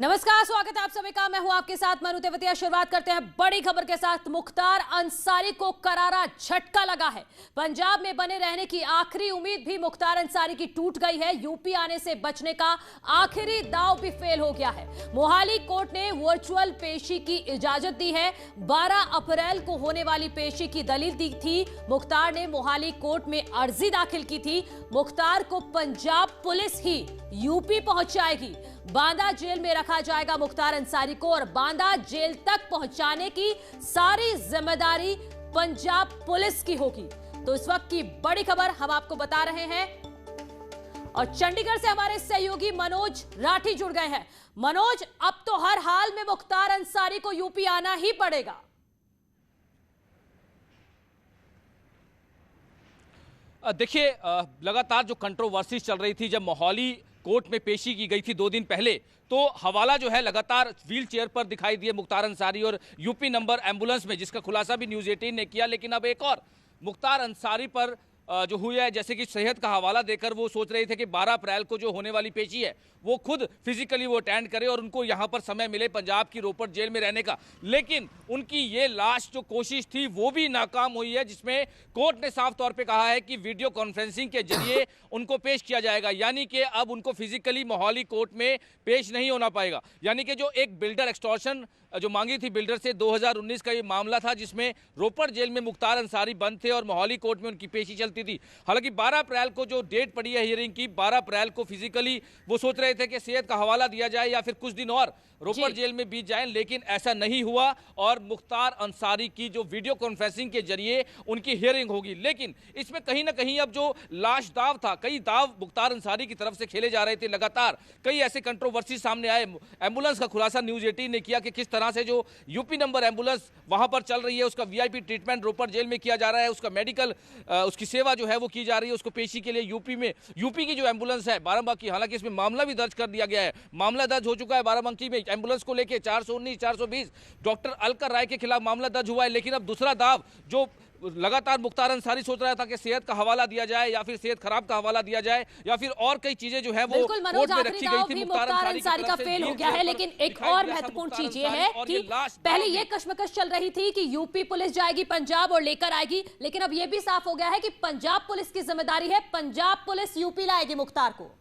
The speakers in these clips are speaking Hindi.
नमस्कार, स्वागत है आप सभी का। मैं हूं आपके साथ मनु तेवतिया। शुरुआत करते हैं बड़ी खबर के साथ। मुख्तार अंसारी को करारा झटका लगा है। पंजाब में बने रहने की आखिरी उम्मीद भी मुख्तार अंसारी की टूट गई है। यूपी आने से बचने का आखिरी दांव भी फेल हो गया है। मोहाली कोर्ट ने वर्चुअल पेशी की इजाजत दी है। 12 अप्रैल को होने वाली पेशी की दलील दी थी। मुख्तार ने मोहाली कोर्ट में अर्जी दाखिल की थी। मुख्तार को पंजाब पुलिस ही यूपी पहुंचाएगी। बांदा जेल में रखा जाएगा मुख्तार अंसारी को और बांदा जेल तक पहुंचाने की सारी जिम्मेदारी पंजाब पुलिस की होगी। तो इस वक्त की बड़ी खबर हम आपको बता रहे हैं और चंडीगढ़ से हमारे सहयोगी मनोज राठी जुड़ गए हैं। मनोज, अब तो हर हाल में मुख्तार अंसारी को यूपी आना ही पड़ेगा। देखिए, लगातार जो कंट्रोवर्सी चल रही थी, जब मोहाली कोर्ट में पेशी की गई थी 2 दिन पहले, तो हवाला जो है लगातार व्हील चेयर पर दिखाई दिए मुख्तार अंसारी और यूपी नंबर एम्बुलेंस में, जिसका खुलासा भी न्यूज़ 18 ने किया। लेकिन अब एक और मुख्तार अंसारी पर जो हुआ है, जैसे कि सेहत का हवाला देकर वो सोच रहे थे कि 12 अप्रैल को जो होने वाली पेशी है वो खुद फिजिकली वो अटेंड करे और उनको यहाँ पर समय मिले पंजाब की रोपड़ जेल में रहने का। लेकिन उनकी ये लास्ट जो कोशिश थी वो भी नाकाम हुई है, जिसमें कोर्ट ने साफ तौर पे कहा है कि वीडियो कॉन्फ्रेंसिंग के जरिए उनको पेश किया जाएगा। यानी कि अब उनको फिजिकली मोहाली कोर्ट में पेश नहीं होना पाएगा। यानी कि जो एक बिल्डर एक्सटॉर्शन जो मांगी थी बिल्डर से 2019 का ये मामला था, जिसमें रोपड़ जेल में मुख्तार अंसारी बंद थे और मोहाली कोर्ट में उनकी पेशी चलती थी। हालांकि 12 अप्रैल को जो डेट पड़ी है हियरिंग की, 12 अप्रैल को फिजिकली वो सोच रहे थे कि सेहत का हवाला दिया जाए या फिर कुछ दिन और रोपड़ जेल में बीत जाएं, लेकिन ऐसा नहीं हुआ और मुख्तार अंसारी की जो वीडियो कॉन्फ्रेंसिंग के जरिए उनकी हियरिंग होगी। लेकिन इसमें कहीं ना कहीं अब जो लास्ट दाव था, कई दाव मुख्तार अंसारी की तरफ से खेले जा रहे थे। लगातार कई ऐसे कंट्रोवर्सी सामने आए। एम्बुलेंस का खुलासा न्यूज़ 18 ने किया कि किस तरह से जो यूपी नंबर एम्बुलेंस वहां पर चल रही है, उसका वीआईपी ट्रीटमेंट रोपड़ जेल में किया जा रहा है, उसका मेडिकल उसकी सेवा जो है वो की जा रही है, उसको पेशी के लिए यूपी की जो एम्बुलेंस है बाराबंकी, हालांकि इसमें मामला भी दर्ज कर दिया गया है। मामला दर्ज हो चुका है बाराबंकी में एम्बुलेंस को लेकर 419, 420 डॉक्टर अलकर राय के खिलाफ मामला दर्ज हुआ है। लेकिन अब दूसरा दाव जो लगातार मुख्तार अंसारी सोच रहा था कि सेहत का हवाला दिया जाए या फिर सेहत खराब का हवाला दिया जाए या फिर और कई चीजें जो है वो कोर्ट में रखी गई थी। मुख्तार अंसारी का फेल हो गया है। लेकिन एक और महत्वपूर्ण चीज ये है कि पहले ये कश्मकश चल रही थी कि यूपी पुलिस जाएगी पंजाब और लेकर आएगी, लेकिन अब ये भी साफ हो गया है कि पंजाब पुलिस की जिम्मेदारी है, पंजाब पुलिस यूपी लाएगी मुख्तार को।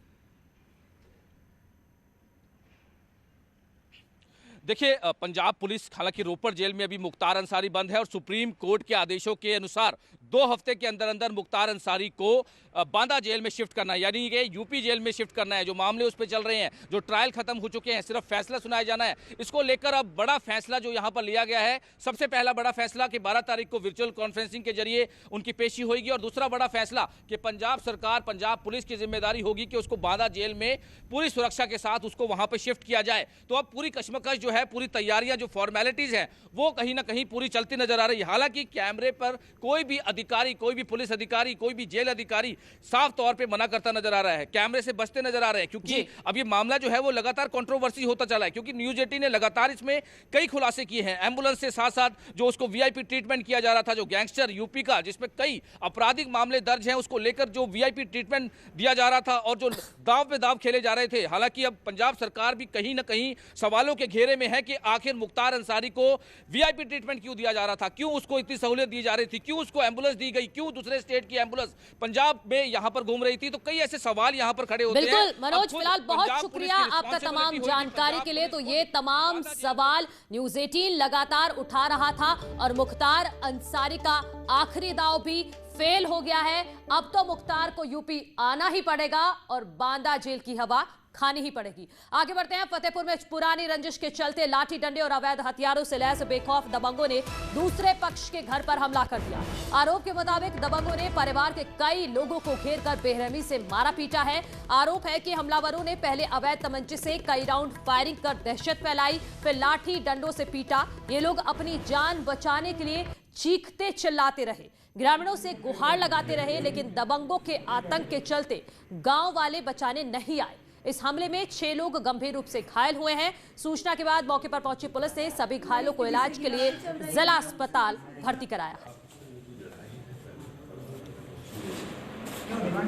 देखिए, पंजाब पुलिस हालांकि रोपड़ जेल में अभी मुख्तार अंसारी बंद है और सुप्रीम कोर्ट के आदेशों के अनुसार 2 हफ्ते के अंदर अंदर मुख्तार अंसारी को बांदा जेल में शिफ्ट करना है, यानी कि यूपी जेल में शिफ्ट करना है। जो मामले उस पर चल रहे हैं, जो ट्रायल खत्म हो चुके हैं, सिर्फ फैसला सुनाया जाना है। इसको लेकर अब बड़ा फैसला जो यहाँ पर लिया गया है, सबसे पहला बड़ा फैसला कि 12 तारीख को वर्चुअल कॉन्फ्रेंसिंग के जरिए उनकी पेशी होगी और दूसरा बड़ा फैसला कि पंजाब सरकार, पंजाब पुलिस की जिम्मेदारी होगी कि उसको बांदा जेल में पूरी सुरक्षा के साथ उसको वहां पर शिफ्ट किया जाए। तो अब पूरी कश्मकश जो है, पूरी तैयारियां, जो फॉर्मेलिटीज हैं, वो कहीं ना कहीं पूरी चलती नजर आ रही है। हालांकि कैमरे पर कोई भी अधिकारी, कोई भी पुलिस अधिकारी, कोई भी जेल अधिकारी साफ तौर पे मना करता नजर आ रहा है, कैमरे से बचते नजर आ रहे हैं, क्योंकि अब ये मामला जो है वो लगातार कंट्रोवर्सी होता चला है। क्योंकि न्यूज़ 18 ने लगातार इसमें कई खुलासे किए हैं। एम्बुलेंस से साथ साथ जो उसको वीआईपी ट्रीटमेंट किया जा रहा था, जो गैंगस्टर यूपी का, जिसमें कई आपराधिक मामले दर्ज हैं, उसको लेकर जो वीआईपी ट्रीटमेंट दिया जा रहा था और जो दाव पे दाव खेले जा रहे थे। हालांकि अब पंजाब सरकार भी कहीं ना कहीं सवालों के घेरे में है कि आखिर मुख्तार अंसारी को वीआईपी ट्रीटमेंट क्यों दिया जा रहा था, क्यों उसको इतनी सहूलियत दी जा रही थी, क्यों उसको एम्बुलेंस दी गई, क्यों दूसरे स्टेट की एम्बुलेंस पंजाब में यहां पर घूम रही थी। तो कई ऐसे सवाल यहां पर खड़े होते हैं। बिल्कुल मनोज, फिलहाल बहुत शुक्रिया आपका तमाम जानकारी के लिए। तो ये तमाम सवाल न्यूज़ 18 लगातार उठा रहा था और मुख्तार अंसारी का आखिरी दाव भी फेल हो गया है। अब तो मुख्तार को यूपी आना ही पड़ेगा और बांदा जेल की हवा खानी ही पड़ेगी। आगे बढ़ते हैं। फतेहपुर में पुरानी रंजिश के चलते लाठी डंडे और अवैध हथियारों से लैस बेखौफ दबंगों ने दूसरे पक्ष के घर पर हमला कर दिया। आरोप के मुताबिक दबंगों ने परिवार के कई लोगों को घेरकर बेरहमी से मारा पीटा है। आरोप है कि हमलावरों ने पहले अवैध तमंचे से कई राउंड फायरिंग कर दहशत फैलाई, फिर लाठी डंडों से पीटा। ये लोग अपनी जान बचाने के लिए चीखते चिल्लाते रहे, ग्रामीणों से गुहार लगाते रहे, लेकिन दबंगों के आतंक के चलते गांव वाले बचाने नहीं आए। इस हमले में 6 लोग गंभीर रूप से घायल हुए हैं। सूचना के बाद मौके पर पहुंची पुलिस ने सभी घायलों को इलाज के लिए जिला अस्पताल भर्ती कराया है।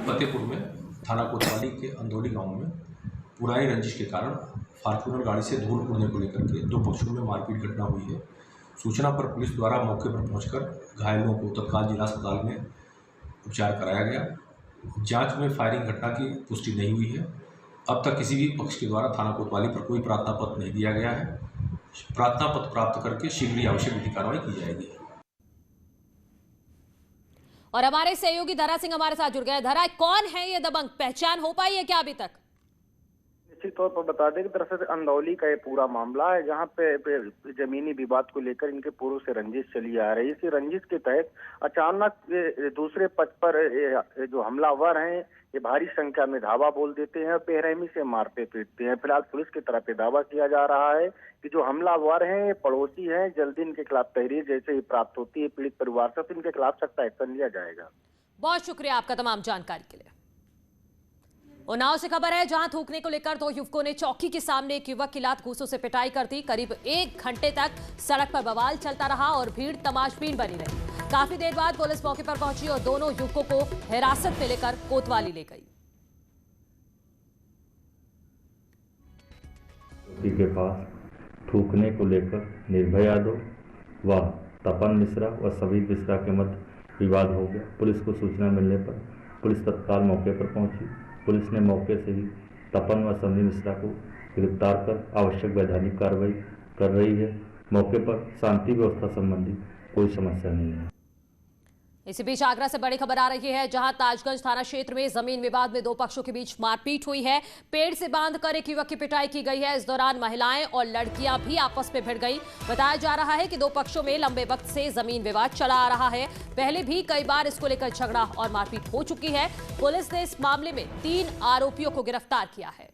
फतेहपुर में थाना कोतवाली के अंधोली गांव में पुरानी रंजिश के कारण फॉर्च्यूनर गाड़ी से धूल उड़ने को लेकर के दो पक्षों में मारपीट घटना हुई है। सूचना पर पुलिस द्वारा मौके पर पहुंचकर घायलों को तत्काल जिला अस्पताल में उपचार कराया गया। जांच में फायरिंग घटना की पुष्टि नहीं हुई है। अब तक किसी भी पक्ष के द्वारा थाना कोतवाली पर कोई प्रार्थना पत्र नहीं दिया गया है। प्रार्थना पत्र प्राप्त करके शीघ्र ही आवश्यक विधि कार्रवाई की जाएगी। और हमारे सहयोगी धरा सिंह हमारे साथ जुड़ गए। धरा, कौन है ये दबंग, पहचान हो पाई है क्या अभी तक? निश्चित तौर पर बता दें कि दरअसल अंदौली का ये पूरा मामला है, जहां पे जमीनी विवाद को लेकर इनके पूर्व से रंजिश चली आ रही है। इसी रंजिश के तहत अचानक दूसरे पक्ष पर जो हमलावर हैं ये भारी संख्या में धावा बोल देते हैं और बेरहमी से मारते पीटते हैं। फिलहाल पुलिस की तरफ से दावा किया जा रहा है कि जो हमलावर हैं ये पड़ोसी हैं। जल्दी इनके खिलाफ तहरीर जैसे ही प्राप्त होती है पीड़ित परिवार से तो इनके खिलाफ सख्त एक्शन लिया जाएगा। बहुत शुक्रिया आपका तमाम जानकारी के लिए। उन्नाव से खबर है, जहां थूकने को लेकर दो युवकों ने चौकी के सामने एक युवक की लात घूंसों से पिटाई कर दी। करीब 1 घंटे तक सड़क पर बवाल चलता रहा और भीड़ तमाशबीन बनी रही। काफी देर बाद पुलिस मौके पर पहुंची और दोनों युवकों को हिरासत में लेकर कोतवाली ले गई। के पास थूकने को लेकर निर्भय यादव व तपन मिश्रा व समीर मिश्रा के मध्य विवाद हो गया। पुलिस को सूचना मिलने पर पुलिस तत्काल मौके पर पहुंची। पुलिस ने मौके से ही तपन व समीर मिश्रा को गिरफ्तार कर आवश्यक वैधानिक कार्रवाई कर रही है। मौके पर शांति व्यवस्था संबंधी कोई समस्या नहीं है। इसी बीच आगरा से बड़ी खबर आ रही है, जहां ताजगंज थाना क्षेत्र में जमीन विवाद में दो पक्षों के बीच मारपीट हुई है। पेड़ से बांधकर एक युवक की पिटाई की गई है। इस दौरान महिलाएं और लड़कियां भी आपस में भिड़ गई। बताया जा रहा है कि दो पक्षों में लंबे वक्त से जमीन विवाद चला आ रहा है। पहले भी कई बार इसको लेकर झगड़ा और मारपीट हो चुकी है। पुलिस ने इस मामले में 3 आरोपियों को गिरफ्तार किया है।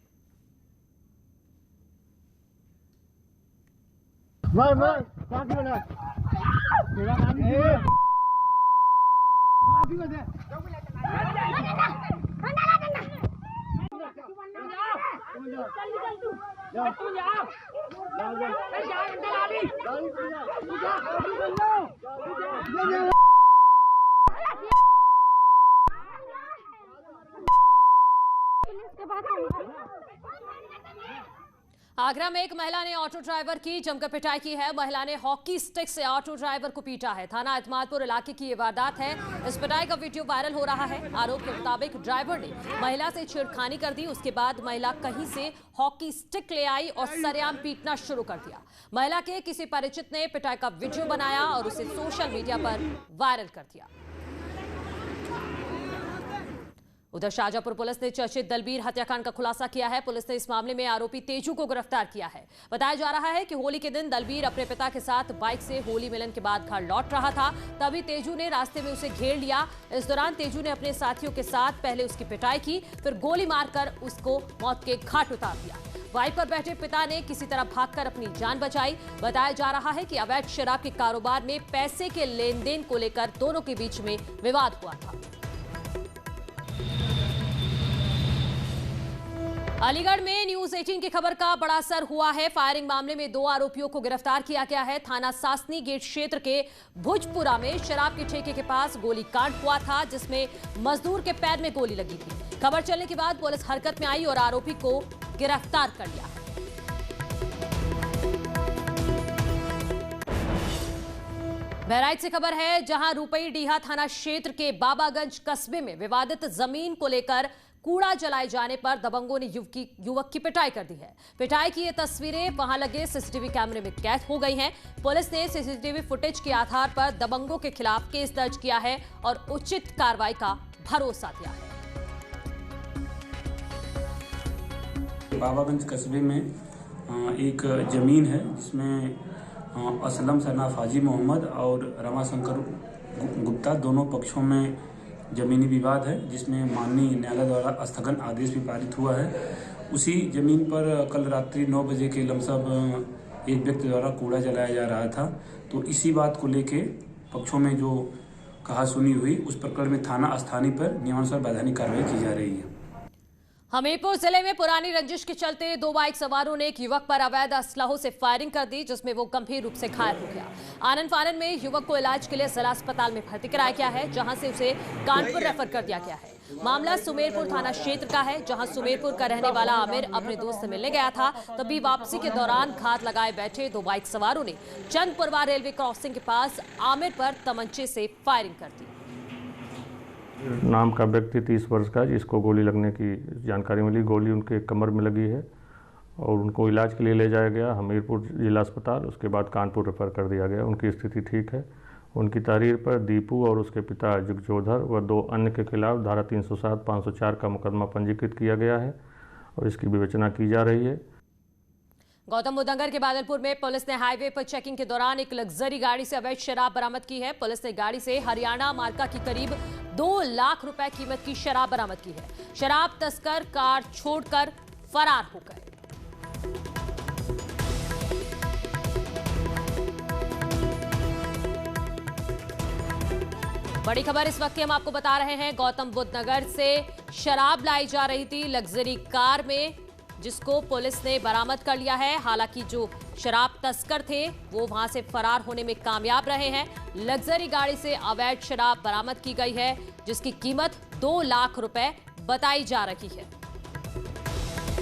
आगरा में एक महिला ने ऑटो ड्राइवर की जमकर पिटाई की है। महिला ने हॉकी स्टिक से ऑटो ड्राइवर को पीटा है। थाना इतमादपुर इलाके की ये वारदात है। इस पिटाई का वीडियो वायरल हो रहा है। आरोप के मुताबिक ड्राइवर ने महिला से छेड़खानी कर दी। उसके बाद महिला कहीं से हॉकी स्टिक ले आई और सरेआम पीटना शुरू कर दिया। महिला के किसी परिचित ने पिटाई का वीडियो बनाया और उसे सोशल मीडिया पर वायरल कर दिया। उधर शाहजहांपुर पुलिस ने चर्चित दलबीर हत्याकांड का खुलासा किया है। पुलिस ने इस मामले में आरोपी तेजू को गिरफ्तार किया है। बताया जा रहा है कि होली के दिन दलबीर अपने पिता के साथ बाइक से होली मिलन के बाद घर लौट रहा था। तभी तेजू ने रास्ते में उसे घेर लिया। इस दौरान तेजू ने अपने साथियों के साथ पहले उसकी पिटाई की, फिर गोली मारकर उसको मौत के घाट उतार दिया। बाइक पर बैठे पिता ने किसी तरह भागकर अपनी जान बचाई। बताया जा रहा है कि अवैध शराब के कारोबार में पैसे के लेन देन को लेकर दोनों के बीच में विवाद हुआ था। अलीगढ़ में न्यूज 18 की खबर का बड़ा असर हुआ है। फायरिंग मामले में 2 आरोपियों को गिरफ्तार किया गया है। थाना सासनी गेट क्षेत्र के भुजपुरा में शराब के ठेके के पास गोलीकांड हुआ था, जिसमें मजदूर के पैर में गोली लगी थी। खबर चलने के बाद पुलिस हरकत में आई और आरोपी को गिरफ्तार कर लिया। बहराइच से खबर है, जहां रुपई डीहा थाना क्षेत्र के बाबागंज कस्बे में विवादित जमीन को लेकर कूड़ा जलाए जाने पर दबंगों ने युवक की पिटाई कर दी है। पिटाई की ये तस्वीरें वहां लगे सीसीटीवी कैमरे में कैद हो गई हैं। पुलिस ने सीसीटीवी फुटेज के आधार पर दबंगों के खिलाफ केस दर्ज किया है और उचित कार्रवाई का भरोसा दिया है। बाबागंज कस्बे में एक जमीन है जिसमें असलम सनाफ हाजी मोहम्मद और रमाशंकर गुप्ता दोनों पक्षों में जमीनी विवाद है, जिसमें माननीय न्यायालय द्वारा स्थगन आदेश भी पारित हुआ है। उसी जमीन पर कल रात्रि 9 बजे के लमसम एक व्यक्ति द्वारा कूड़ा जलाया जा रहा था। तो इसी बात को लेके पक्षों में जो कहा सुनी हुई, उस प्रकरण में थाना स्थानीय पर नियमानुसार वैधानिक कार्रवाई की जा रही है। हमीरपुर जिले में पुरानी रंजिश के चलते दो बाइक सवारों ने एक युवक पर अवैध असलहों से फायरिंग कर दी, जिसमें वो गंभीर रूप से घायल हो गया। आनन फानन में युवक को इलाज के लिए जिला अस्पताल में भर्ती कराया गया है, जहां से उसे कानपुर रेफर कर दिया गया है। मामला सुमेरपुर थाना क्षेत्र का है, जहां सुमेरपुर का रहने वाला आमिर अपने दोस्त से मिलने गया था। तभी वापसी के दौरान घात लगाए बैठे दो बाइक सवारों ने चंदपुरवा रेलवे क्रॉसिंग के पास आमिर पर तमंचे से फायरिंग कर दी। नाम का व्यक्ति 30 वर्ष का है, जिसको गोली लगने की जानकारी मिली। गोली उनके कमर में लगी है और उनको इलाज के लिए ले जाया गया हमीरपुर जिला अस्पताल, उसके बाद कानपुर रेफर कर दिया गया। उनकी स्थिति ठीक है। उनकी तहरीर पर दीपू और उसके पिता जुगजोधर व 2 अन्य के खिलाफ धारा 307, 504 का मुकदमा पंजीकृत किया गया है और इसकी विवेचना की जा रही है। गौतम बुद्ध नगर के बादलपुर में पुलिस ने हाईवे पर चेकिंग के दौरान एक लग्जरी गाड़ी से अवैध शराब बरामद की है। पुलिस ने गाड़ी से हरियाणा मार्का की करीब 2 लाख रुपए कीमत की शराब बरामद की है। शराब तस्कर कार छोड़कर फरार हो गए। बड़ी खबर इस वक्त की हम आपको बता रहे हैं। गौतम बुद्ध नगर से शराब लाई जा रही थी लग्जरी कार में, जिसको पुलिस ने बरामद कर लिया है। हालांकि जो शराब तस्कर थे वो वहां से फरार होने में कामयाब रहे हैं। लग्जरी गाड़ी से अवैध शराब बरामद की गई है, जिसकी कीमत 2 लाख रुपए बताई जा रही है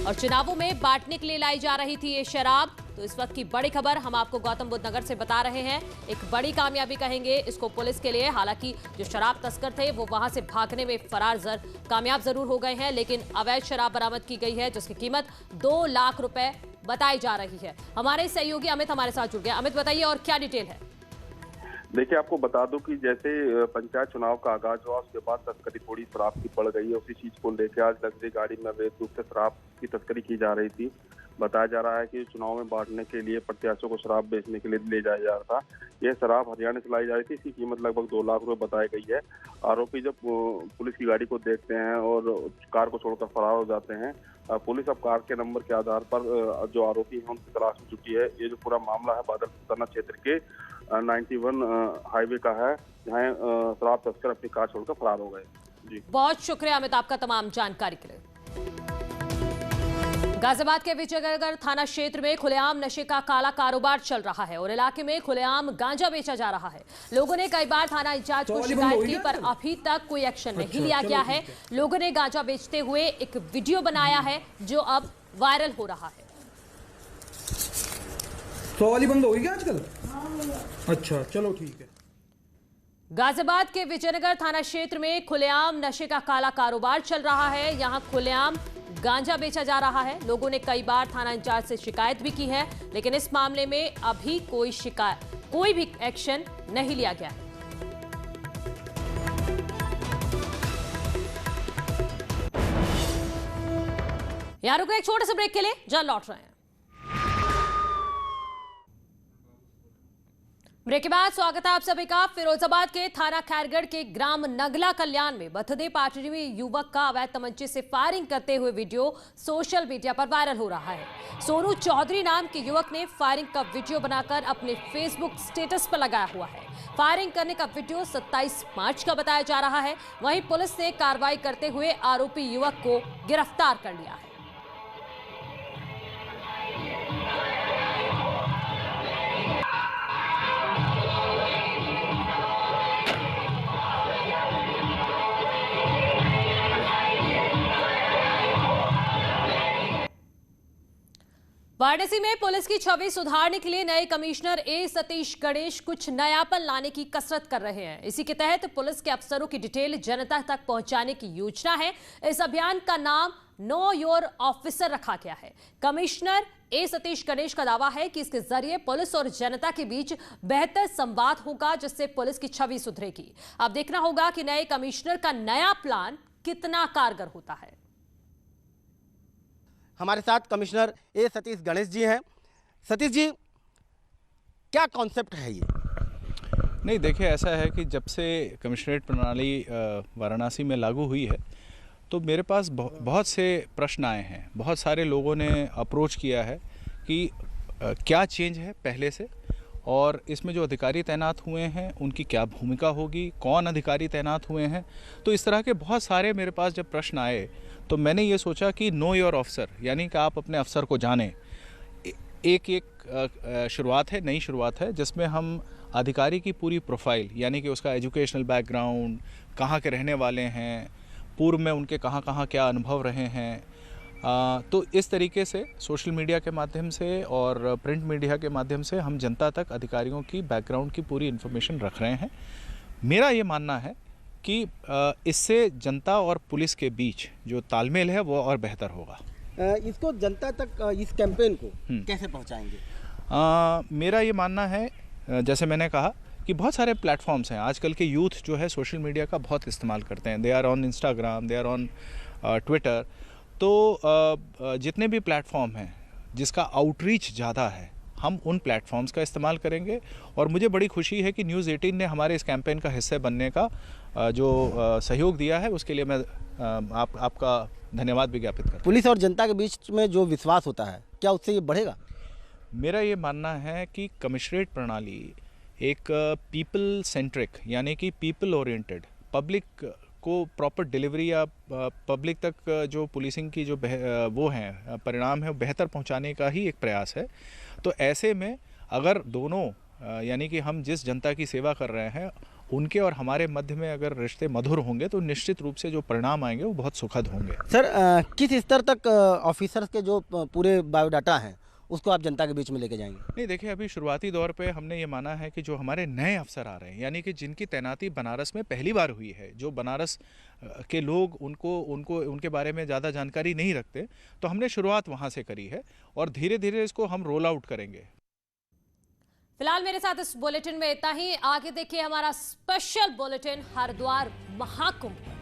और चुनावों में बांटने के लिए लाई जा रही थी ये शराब। तो इस वक्त की बड़ी खबर हम आपको गौतम बुद्ध नगर से बता रहे हैं। एक बड़ी कामयाबी कहेंगे इसको पुलिस के लिए। हालांकि जो शराब तस्कर थे वो वहां से भागने में कामयाब जरूर हो गए हैं, लेकिन अवैध शराब बरामद की गई है, जिसकी कीमत 2 लाख रुपए बताई जा रही है। हमारे सहयोगी अमित हमारे साथ जुड़ गए। अमित, बताइए और क्या डिटेल है? देखिए, आपको बता दूं कि जैसे पंचायत चुनाव का आगाज हुआ, उसके बाद तस्करी थोड़ी शराब की बढ़ गई है। उसी चीज को लेकर आज लग्जरी गाड़ी में अवैध रूप से शराब की तस्करी की जा रही थी। बताया जा रहा है कि चुनाव में बांटने के लिए प्रत्याशियों को शराब बेचने के लिए ले जाया जा रहा था। यह शराब हरियाणा से लाई जा रही थी। इसकी कीमत लगभग 2 लाख रुपए बताई गई है। आरोपी जब पुलिस की गाड़ी को देखते हैं और कार को छोड़कर फरार हो जाते हैं, पुलिस अब कार के नंबर के आधार पर जो आरोपी हैं उनकी तलाश में जुटी है। ये जो पूरा मामला है बादलपुर थाना क्षेत्र के 91 हाईवे का है, जहाँ शराब तस्कर अपनी कार छोड़कर फरार हो गए। जी, बहुत शुक्रिया अमित आपका तमाम जानकारी के लिए। गाजियाबाद के विजयनगर थाना क्षेत्र में खुलेआम नशे का काला कारोबार चल रहा है और इलाके में खुलेआम गांजा बेचा जा रहा है। लोगों ने कई बार थाना इंचार्ज को शिकायत की, पर अभी तक कोई एक्शन नहीं लिया गया है। लोगों ने गांजा बेचते हुए एक वीडियो बनाया है, जो अब वायरल हो रहा है। सवाली बंद हो गई क्या आजकल? अच्छा, चलो ठीक है। गाजियाबाद के विजयनगर थाना क्षेत्र में खुलेआम नशे का काला कारोबार चल रहा है। यहां खुलेआम गांजा बेचा जा रहा है। लोगों ने कई बार थाना इंचार्ज से शिकायत भी की है, लेकिन इस मामले में अभी कोई भी एक्शन नहीं लिया गया है। यहां रुको एक छोटे से ब्रेक के लिए, जल्द लौट रहे हैं। ब्रेक के बाद स्वागत है आप सभी का। फिरोजाबाद के थाना खैरगढ़ के ग्राम नगला कल्याण में बर्थडे पार्टी में युवक का अवैध तमंचे से फायरिंग करते हुए वीडियो सोशल मीडिया पर वायरल हो रहा है। सोनू चौधरी नाम के युवक ने फायरिंग का वीडियो बनाकर अपने फेसबुक स्टेटस पर लगाया हुआ है। फायरिंग करने का वीडियो 27 मार्च का बताया जा रहा है। वहीं पुलिस ने कार्रवाई करते हुए आरोपी युवक को गिरफ्तार कर लिया है। वाराणसी में पुलिस की छवि सुधारने के लिए नए कमिश्नर ए सतीश गणेश कुछ नयापन लाने की कसरत कर रहे हैं। इसी के तहत पुलिस के अफसरों की डिटेल जनता तक पहुंचाने की योजना है। इस अभियान का नाम नो योर ऑफिसर रखा गया है। कमिश्नर ए सतीश गणेश का दावा है कि इसके जरिए पुलिस और जनता के बीच बेहतर संवाद होगा, जिससे पुलिस की छवि सुधरेगी। अब देखना होगा कि नए कमिश्नर का नया प्लान कितना कारगर होता है। हमारे साथ कमिश्नर ए सतीश गणेश जी हैं। सतीश जी, क्या कॉन्सेप्ट है ये? नहीं, देखिए, ऐसा है कि जब से कमिश्नरेट प्रणाली वाराणसी में लागू हुई है, तो मेरे पास बहुत से प्रश्न आए हैं। बहुत सारे लोगों ने अप्रोच किया है कि क्या चेंज है पहले से और इसमें जो अधिकारी तैनात हुए हैं उनकी क्या भूमिका होगी, कौन अधिकारी तैनात हुए हैं। तो इस तरह के बहुत सारे मेरे पास जब प्रश्न आए तो मैंने ये सोचा कि नो योर ऑफिसर, यानी कि आप अपने अफसर को जानें। एक शुरुआत है, नई शुरुआत है, जिसमें हम अधिकारी की पूरी प्रोफाइल, यानी कि उसका एजुकेशनल बैकग्राउंड, कहाँ के रहने वाले हैं, पूर्व में उनके कहाँ कहाँ क्या अनुभव रहे हैं, तो इस तरीके से सोशल मीडिया के माध्यम से और प्रिंट मीडिया के माध्यम से हम जनता तक अधिकारियों की बैकग्राउंड की पूरी इन्फॉर्मेशन रख रहे हैं। मेरा ये मानना है कि इससे जनता और पुलिस के बीच जो तालमेल है वो और बेहतर होगा। इसको जनता तक, इस कैंपेन को कैसे पहुंचाएंगे? मेरा ये मानना है, जैसे मैंने कहा कि बहुत सारे प्लेटफॉर्म्स हैं। आजकल के यूथ जो है सोशल मीडिया का बहुत इस्तेमाल करते हैं। They are on Instagram, they are on Twitter. तो जितने भी प्लेटफॉर्म हैं जिसका आउटरीच ज़्यादा है, हम उन प्लेटफॉर्म्स का इस्तेमाल करेंगे। और मुझे बड़ी खुशी है कि न्यूज़ 18 ने हमारे इस कैंपेन का हिस्से बनने का जो सहयोग दिया है, उसके लिए मैं आपका धन्यवाद भी ज्ञापित करता हूं। पुलिस और जनता के बीच में जो विश्वास होता है, क्या उससे ये बढ़ेगा? मेरा ये मानना है कि कमिश्नरेट प्रणाली एक पीपल सेंट्रिक, यानी कि पीपल ओरिएंटेड, पब्लिक को प्रॉपर डिलीवरी या पब्लिक तक जो पुलिसिंग की जो वो हैं परिणाम है, वो बेहतर पहुंचाने का ही एक प्रयास है। तो ऐसे में अगर दोनों, यानी कि हम जिस जनता की सेवा कर रहे हैं उनके और हमारे मध्य में अगर रिश्ते मधुर होंगे तो निश्चित रूप से जो परिणाम आएंगे वो बहुत सुखद होंगे। सर, किस स्तर तक ऑफिसर्स के जो पूरे बायोडाटा हैं उसको आप जनता के बीच में लेके जाएंगे? नहीं, देखिए, अभी शुरुआती दौर पे हमने ये माना है कि जो हमारे नए अफसर आ रहे हैं, यानी कि जिनकी तैनाती बनारस में पहली बार हुई है, जो बनारस के लोग उनको उनके बारे में ज़्यादा जानकारी नहीं रखते, तो हमने शुरुआत वहाँ से करी है और धीरे धीरे इसको हम रोल आउट करेंगे। फिलहाल मेरे साथ इस बुलेटिन में इतना ही। आगे देखिए हमारा स्पेशल बुलेटिन हरिद्वार महाकुंभ।